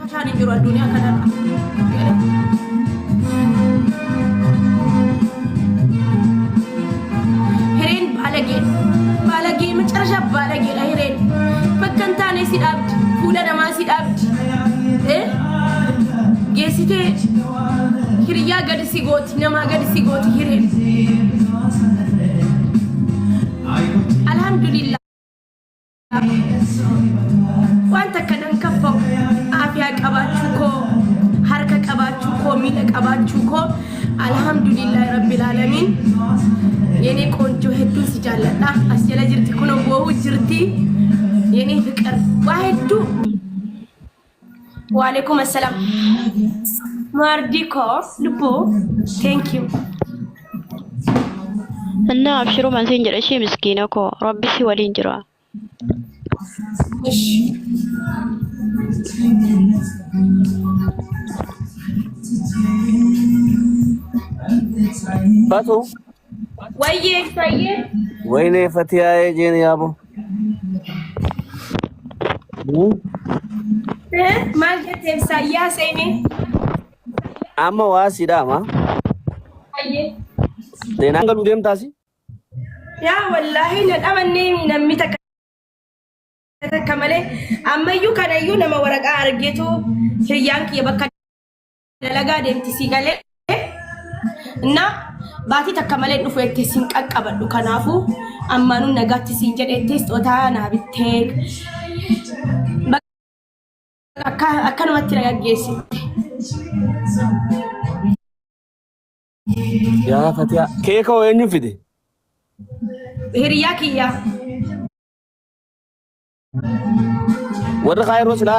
ቆሻሻን እንጅሩ አዱንያ ከነራ ሄሬን ባለጌ መጨረሻ ባለጌ ሄሬን በከንታኔ ሲዳብድ ሁለ ደማ ሲዳብድ ጌሲቴ ሂሪያ ገድ ሲጎት ነማ ገድ ሲጎት ሄሬን አልহামዱሊላህ ዋንተ ከነን ከፈው አፍያ ቀባችሁኮ ሀርከ ቀባችሁኮ ሚለ ቀባችሁኮ አልহামዱሊላህ ረቢል ዓለሚን የኔ ቆንጆ ሄዱ ሲጃለጣ አስጀለ ጅርቲ ኩኖ ወው ጅርቲ የኔ ፍቅር ዋሄዱ ወአለይኩም ሰላም ማርዲኮ ልቦ ቴንክ ዩ እና አብሽሩ ማንሰን ጀረሺ ምስኪና ኮ ረቢሲ ወሊን ጅራ እሺ ባቱ ወይዬ ወይኔ ፈቲያዬ ጄን ያቦ ማልጀት ሳያ ሰይኔ አማ ዋሲዳማ አየ ደናንገሉ ደምታሲ ያ ወላሂ ነዳመኔ ነሚተከ ተከመለ አመዩ ከነዩ ነመ ወረቃ አርጌቱ ህያንክ የበካ ደለጋ ደምቲ ሲገለ እና ባቲ ተከመለ ዱፎ የተሲን ቀቀበሉ ከናፉ አማኑ ነጋቲ ሲንጀደ ቴስት ኦታና ቢቴክ አካኑ ማትረጋገሲ ያ ፈቲያ ኬኮ ወኙ ፊዲ ሂሪያ ኪያ ወደ ኻይሮ ስላ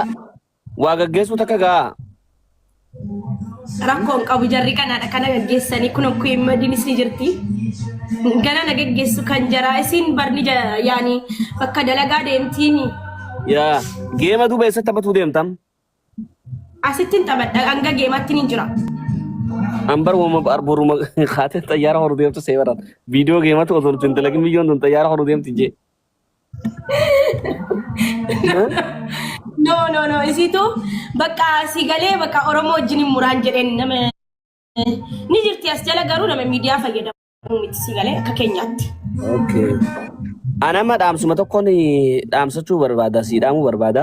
ዋገገሱ ተከጋ rakkoon qabu jarri kana gaggeessani kun okku imadinis ni jirti gana nagaggeessu kan jara isin barni yaani bakka dalagaa deemtini ya geema duba isa taphatu deemtam asittin taphadha hanga geematti ni jira ambar wama arboruma khate tayyara horu deemtu seebarat video geematu odon tintalagi milyon don tayyara horu deemti je no isitu bakka sigale bakka oromo wajjin muraan jedhen nama ni jirti as jala garuu nama miidiyaa fayyadamu miti sigale akka keenyaatti okay anama dhaamsuma tokkon dhaamsachuu barbaada siidhaamuu barbaada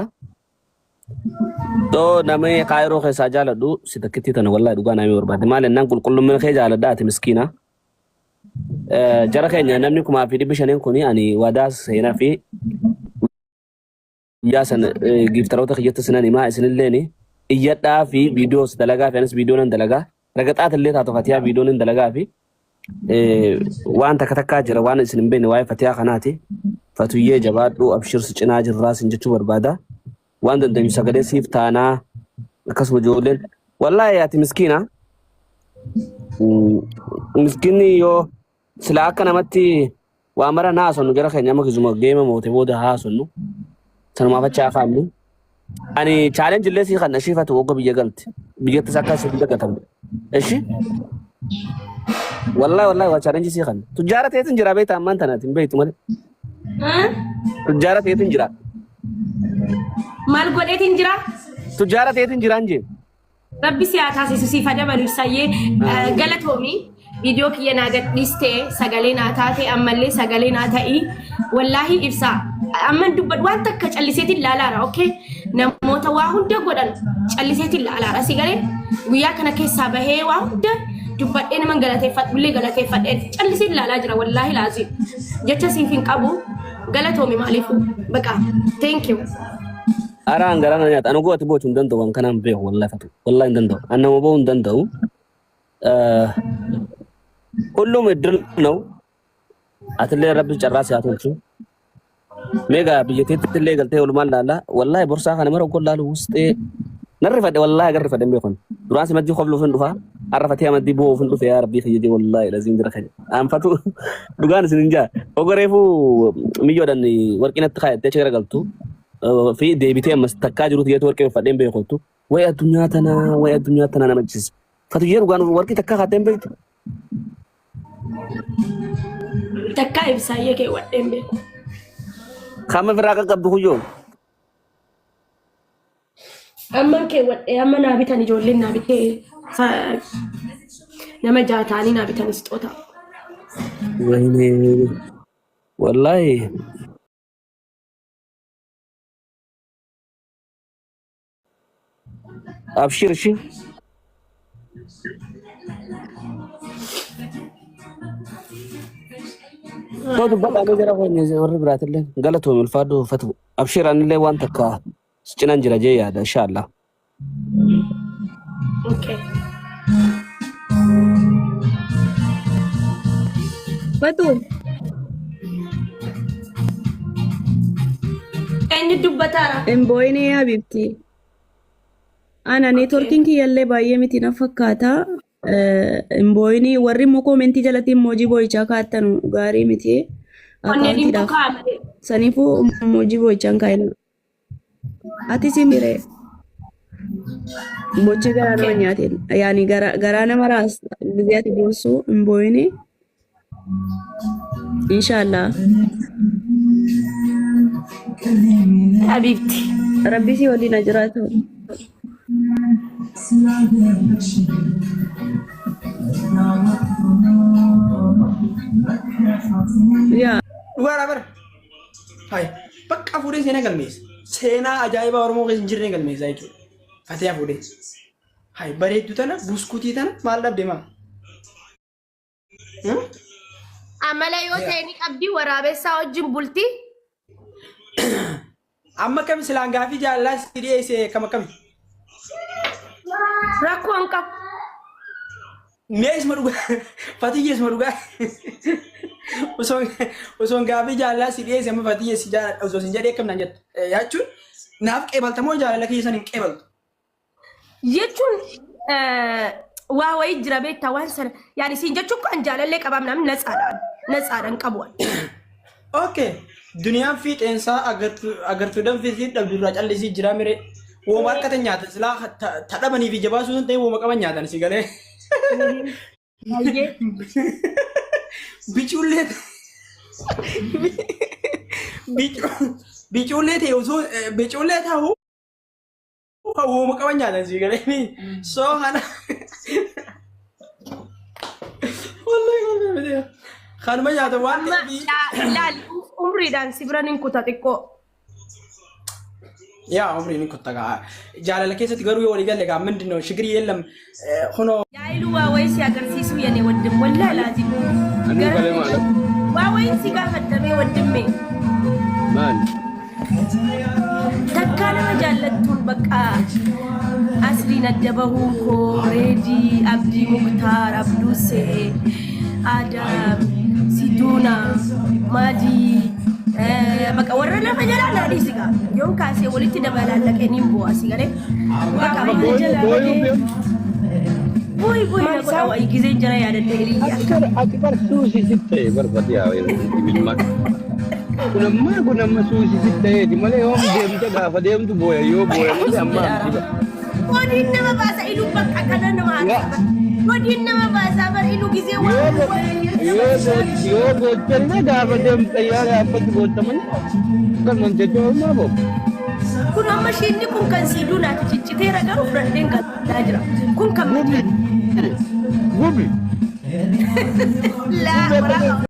to namni kaayiroo keessa jaaladhu si takkitti tana wallahi dhugaa namni barbaada maal ennaan qulqullummaa kee jaaladha ati miskiina jara keenya namni kumaa fi 500 kuni ani wadaa seenaa fi yaasan giftaroota khiyyata sinani ma isinilleeni iyyadhaa fi videos dalagaa fi anis videoon dalagaa ragaxaat illee taatu fatiyaa videoon dalagaa fi waan takka jira waan isin hin beekne waa'ee fatiyaa kanaati fatuyyee jabaadhu abshir cinaa jirraa sin jechuu barbaada waan dandeenyu sagalee siif taanaa akkasuma ijoolleen wallahi ati miskiina miskiinni yoo sila akka namatti waa mara naasonnu gara keenya amma kizuma geema moote booda haasonnu sanuma fachaa faamnu ani challenge illee si kana shifatu wogga biyyatti sakka si dagatam eshi wallahi wa challenge si kana tujara teetin jira beeta amman tanatin beetu male tujara teetin jira mal godetin jira tujara teetin jira anje rabbi siyaata si fada balu sayye galatomi video kiyana gadiste sagale na taate amalle sagale na ta'i wallahi ibsa amman dubbad waan takka calliseetin laalaara okay namoota waa hunda godhan calliseetin laalaara sigale guyyaa kana keessa bahee waa hunda dubbadhee naman galateeffadhee calliseetin laalaa jira wallahi laazim jecha siifin qabu galatoomi maalifu baqa thank you araan garana nyaata anu gooti bochun danda'u waan kanaan beeku wallahi fatu wallahi danda'u annama boon danda'u ሁሉም እድል ነው አትሌ ረብ ጨራስ ያቶቹ ሜጋ ብየቴት ትሌ ገልቴ ወልማል ላላ ወላሂ ቦርሳ ካነ መረው ኮላሉ ውስጤ ነርፈደ ወላሂ ገርፈደ ቢሆን ዱራስ መዲ ኸብሉ ፍንዱፋ አረፈት ያመዲ ቦ ፍንዱፍ ያ ረቢ ኸየዲ ወላሂ ለዚም ድረከኝ አንፈቱ ዱጋን ስንንጃ ኦገሬፉ ሚዮዳን ወርቂነት ኻየት ተቸገረ ገልቱ ፊ ዴቢቴ መስተካ ጅሩት የት ወርቄ ፈደም በይቆቱ ወይ አዱኛ ተና ነመጭስ ፈቱ የሩጋን ወርቂ ተካ ኻደም በይቱ takka ibsaayee kee wadheen beeku kama biraa qabdu huyyo Amman kee wadhee amma naa bitan ijoolleen naa bitee nama jaataanii naa bitan isxoota. ወይኔ ወላሂ አብሽር እሺ ቶት በቃ ነገር ሆነ ወር ብራትልን ገለቶ መልፋዶ ፈቱ አብሽር አንለ ዋንተካ ስጭናን ጅራጄ ያዳ ኢንሻአላህ ኦኬ ፈቱ እኝ ዱበታራ Emboyne yaa bifti. Ana networking kiyyalle baay'ee miti na fakkaata. Emboyne warri immoo koomentii jalatti emoojii boo'ichaa kaa'attanu gaarii miti. Akkaawuntiidhaaf. Saniifuu emoojii boo'ichaan kaa'ina. Ati simbiree. Bochi garaa nama nyaateen. Yaani garaa nama raas gizee ati boossu Emboyne. Inshallah. حبيبتي ربي سي ولينا جراته يا ورابر هاي بقى فودي سينا قلميس سينا عجائبة ورمو غير جرين قلميس هاي فتيا فودي هاي بريد تنا بسكوتي تنا مال دب دما عملا يوتيني أبدي ورابسا وجن بولتي أما كم سلانغا في جالس كذي إيش كم راكو أنكم ميز مروجا فتيجي مروجا وسون غافي جالس كذي إيش أما فتيجي سجارة أو سجارة كم نجت يا شو ناف كابل تمو جالس لكن يسون كابل يجون واو يجربي توان سر يعني سينجتشوك أنجال لك أبام نام نسألان كابوان أوكي दुनिया फिट ऐसा अगर तुम फिट अब दुराज अल्ले सी जिरा मेरे वो मार का तन्यात सिला थड़ा बनी भी जबास उन ते वो मका बन जाता नहीं सिगले बिचूले थे उसो बिचूले था वो मका बन जाता नहीं सिगले नहीं सो खाना والله خان ما جاته وان لا عمري دان سيبرانين كوتا تكو يا عمري نين كوتا جال لك يسات غرو يوري قال لك مندنو شغري يلم هنا يايلو واويس يا غرسيسو يني ودم ولا لازم انا كلام عليك واويس يا خدمي ودمي مان تكانا جالتون بقى أسري ندبه كوريدي عبدي مختار عبدوسي آدم سيدونا مادي بقى ورنا فجلا نادي سيجا يوم كاسي ولتي دبلا لك إني بوا سيجا لك بقى بوي نقول أوي كذا جرا يا دليلي أكبر سوسي ستة بربادي أوي بالمك كنا ما سوسي ستة دي ماله يوم ديم تجا فديم تو بويا يو بويا ماله أمم ودين ما بس إلو بقى كذا نما ودين ما بس أمر إلو كذا يو بوتشل ما جا فديم تيار أبد بوتشمن كان من تجوا ما بو كنا ماشيين كون كان سيدونا تجتهي رجعوا فرندين كان تاجرا كون كم غوبي لا ولا